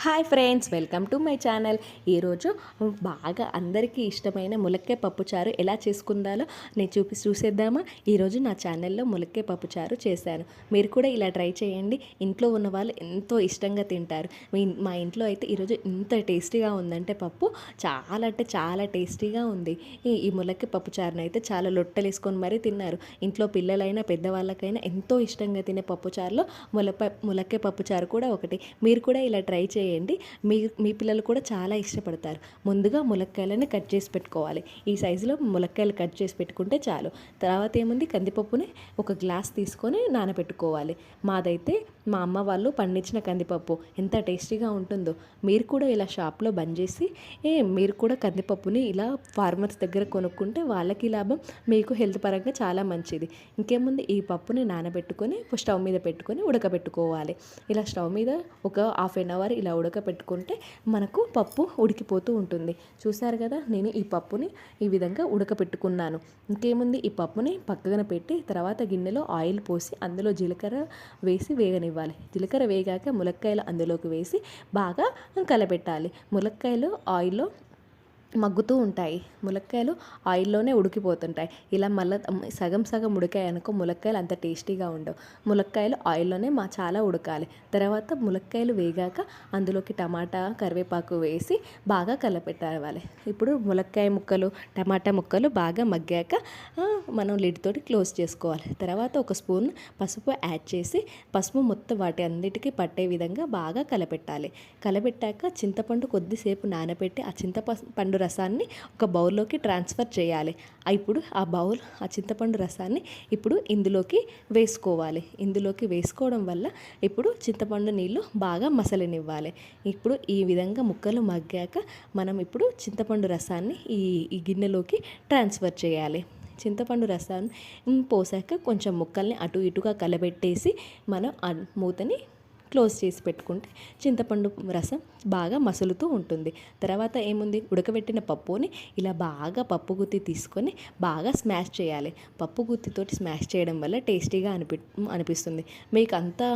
Hi friends, welcome to my channel. ఈరోజు బాగా అందరికీ ఇష్టమైన ములక్కాయ పప్పుచారు ఎలా చేసుకుందాలో నేను చూసేద్దామా. ఈరోజు నా ఛానల్లో ములక్కాయ పప్పుచారు చేశాను. మీరు కూడా ఇలా ట్రై చేయండి. ఇంట్లో ఉన్న వాళ్ళు ఎంతో ఇష్టంగా తింటారు. మా ఇంట్లో అయితే ఈరోజు ఇంత టేస్టీగా ఉందంటే పప్పు చాలా అంటే చాలా టేస్టీగా ఉంది. ఈ ములక్కాయ పప్పుచారును అయితే చాలా లొట్టలేసుకొని మరీ తిన్నారు. ఇంట్లో పిల్లలైనా పెద్దవాళ్ళకైనా ఎంతో ఇష్టంగా తినే పప్పుచారులో ములక్కాయ పప్పుచారు కూడా ఒకటి. మీరు కూడా ఇలా ట్రై చేయండి. మీ పిల్లలు కూడా చాలా ఇష్టపడతారు. ముందుగా ములక్కాయలను కట్ చేసి పెట్టుకోవాలి. ఈ సైజులో ములక్కాయలు కట్ చేసి పెట్టుకుంటే చాలు. తర్వాత ఏముంది, కందిపప్పుని ఒక గ్లాస్ తీసుకొని నానబెట్టుకోవాలి. మాదైతే మా అమ్మ వాళ్ళు పండించిన కందిపప్పు ఎంత టేస్టీగా ఉంటుందో. మీరు కూడా ఇలా షాప్లో బంద్ చేసి మీరు కూడా కందిపప్పుని ఇలా ఫార్మర్స్ దగ్గర కొనుక్కుంటే వాళ్ళకి లాభం, మీకు హెల్త్ పరంగా చాలా మంచిది. ఇంకేముంది, ఈ పప్పుని నానబెట్టుకొని స్టవ్ మీద పెట్టుకొని ఉడకబెట్టుకోవాలి. ఇలా స్టవ్ మీద ఒక హాఫ్ అన్ అవర్ ఇలా ఉడకబెట్టుకుంటే మనకు పప్పు ఉడికిపోతూ ఉంటుంది. చూసారు కదా, నేను ఈ పప్పుని ఈ విధంగా ఉడకబెట్టుకున్నాను. ఇంకేముంది, ఈ పప్పుని పక్కన పెట్టి తర్వాత గిన్నెలో ఆయిల్ పోసి అందులో జీలకర్ర వేసి వేగనివ్వాలి. జీలకర్ర వేగాక ములక్కాయలు అందులోకి వేసి బాగా కలబెట్టాలి. ములక్కాయలు ఆయిల్లో మగ్గుతూ ఉంటాయి. ములక్కాయలు ఆయిల్లోనే ఉడికిపోతుంటాయి. ఇలా మళ్ళీ సగం సగం ఉడికాయనుకో ములక్కాయలు అంత టేస్టీగా ఉండవు. ములక్కాయలు ఆయిల్లోనే చాలా ఉడకాలి. తర్వాత ములక్కాయలు వేగాక అందులోకి టమాటా కరివేపాకు వేసి బాగా కలపెట్టాలి. ఇప్పుడు ములక్కాయ ముక్కలు టమాటా ముక్కలు బాగా మగ్గాక మనం లిడ్ తోటి క్లోజ్ చేసుకోవాలి. తర్వాత ఒక స్పూన్ పసుపు యాడ్ చేసి పసుపు మొత్తం వాటి అన్నిటికీ పట్టే విధంగా బాగా కలపెట్టాలి. కలపెట్టాక చింతపండు కొద్దిసేపు నానబెట్టి ఆ చింతపండు రసాన్ని ఒక బౌల్లోకి ట్రాన్స్ఫర్ చేయాలి. ఇప్పుడు ఆ చింతపండు రసాన్ని ఇప్పుడు ఇందులోకి వేసుకోవాలి. ఇందులోకి వేసుకోవడం వల్ల ఇప్పుడు చింతపండు నీళ్ళు బాగా మసలనివ్వాలి. ఇప్పుడు ఈ విధంగా ముక్కలు మగ్గాక మనం ఇప్పుడు చింతపండు రసాన్ని ఈ గిన్నెలోకి ట్రాన్స్ఫర్ చేయాలి. చింతపండు రసాన్ని పోసాక కొంచెం ముక్కల్ని అటు ఇటుగా కలబెట్టేసి మనం ఆ మూతని క్లోజ్ చేసి పెట్టుకుంటే చింతపండు రసం బాగా మసులుతూ ఉంటుంది. తర్వాత ఏముంది, ఉడకబెట్టిన పప్పుని ఇలా బాగా పప్పు గుత్తి తీసుకొని బాగా స్మాష్ చేయాలి. పప్పు గుత్తితోటి స్మాష్ చేయడం వల్ల టేస్టీగా అనిపిస్తుంది. మీకు అంతా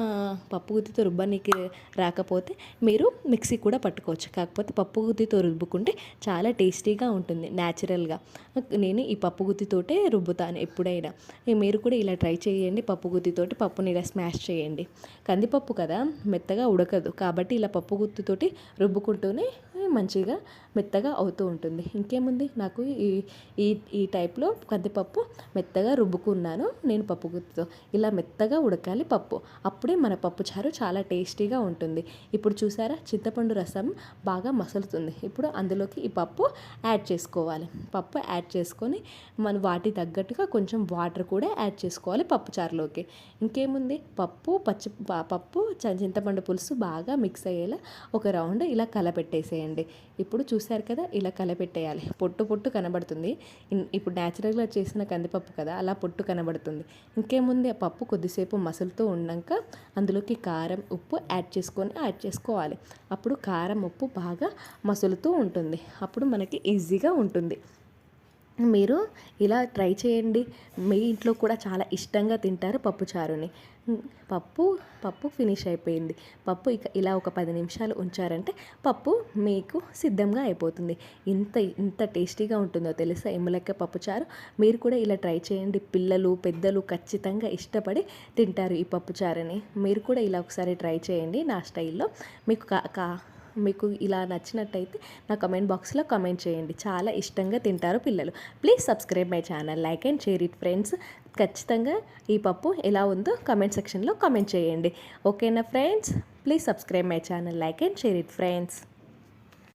పప్పు గుత్తితో రుబ్బనికి రాకపోతే మీరు మిక్సీ కూడా పట్టుకోవచ్చు. కాకపోతే పప్పు గుత్తితో రుబ్బుకుంటే చాలా టేస్టీగా ఉంటుంది న్యాచురల్గా. నేను ఈ పప్పు గుత్తితోటే రుబ్బుతాను ఎప్పుడైనా. మీరు కూడా ఇలా ట్రై చేయండి. పప్పు గుత్తితోటి పప్పుని ఇలా స్మాష్ చేయండి. కందిపప్పు కదా, మెత్తగా ఉడకదు. కాబట్టి ఇలా పప్పు గుత్తితోటి రుబ్బుకుంటూనే మంచిగా మెత్తగా అవుతూ ఉంటుంది. ఇంకేముంది, నాకు ఈ టైప్లో కందిపప్పు మెత్తగా రుబ్బుకున్నాను నేను పప్పు గుత్తితో. ఇలా మెత్తగా ఉడకాలి పప్పు, అప్పుడే మన పప్పుచారు చాలా టేస్టీగా ఉంటుంది. ఇప్పుడు చూసారా, చింతపండు రసం బాగా మసులుతుంది. ఇప్పుడు అందులోకి ఈ పప్పు యాడ్ చేసుకోవాలి. పప్పు యాడ్ చేసుకొని మనం వాటి తగ్గట్టుగా కొంచెం వాటర్ కూడా యాడ్ చేసుకోవాలి పప్పుచారులోకి. ఇంకేముంది, పప్పు చింతపండు పులుసు బాగా మిక్స్ అయ్యేలా ఒక రౌండ్ ఇలా కలపెట్టేసేయండి. ఇప్పుడు చూసారు కదా, ఇలా కలపెట్టేయాలి. పొట్టు కనబడుతుంది. ఇప్పుడు న్యాచురల్గా చేసిన కందిపప్పు కదా, అలా పొట్టు కనబడుతుంది. ఇంకేముంది, ఆ పప్పు కొద్దిసేపు మసులుతూ ఉన్నాక అందులోకి కారం ఉప్పు యాడ్ చేసుకోవాలి. అప్పుడు కారం ఉప్పు బాగా మసులుతూ ఉంటుంది. అప్పుడు మనకి ఈజీగా ఉంటుంది. మీరు ఇలా ట్రై చేయండి. మీ ఇంట్లో కూడా చాలా ఇష్టంగా తింటారు పప్పుచారుని. పప్పు ఫినిష్ అయిపోయింది. పప్పు ఇలా ఒక 10 నిమిషాలు ఉంచారంటే పప్పు మీకు సిద్ధంగా అయిపోతుంది. ఇంత టేస్టీగా ఉంటుందో తెలుసా ఈ ములక్కాయ పప్పుచారు. మీరు కూడా ఇలా ట్రై చేయండి. పిల్లలు పెద్దలు ఖచ్చితంగా ఇష్టపడి తింటారు ఈ పప్పుచారుని. మీరు కూడా ఇలా ఒకసారి ట్రై చేయండి నా స్టైల్లో. మీకు ఇలా నచ్చినట్టయితే నా కమెంట్ బాక్స్లో కమెంట్ చేయండి. చాలా ఇష్టంగా తింటారు పిల్లలు. Please subscribe my channel, like and share it friends. ఖచ్చితంగా ఈ పప్పు ఎలా ఉందో కమెంట్ సెక్షన్లో కమెంట్ చేయండి. ఓకేనా friends? Please subscribe my channel, like and share it friends.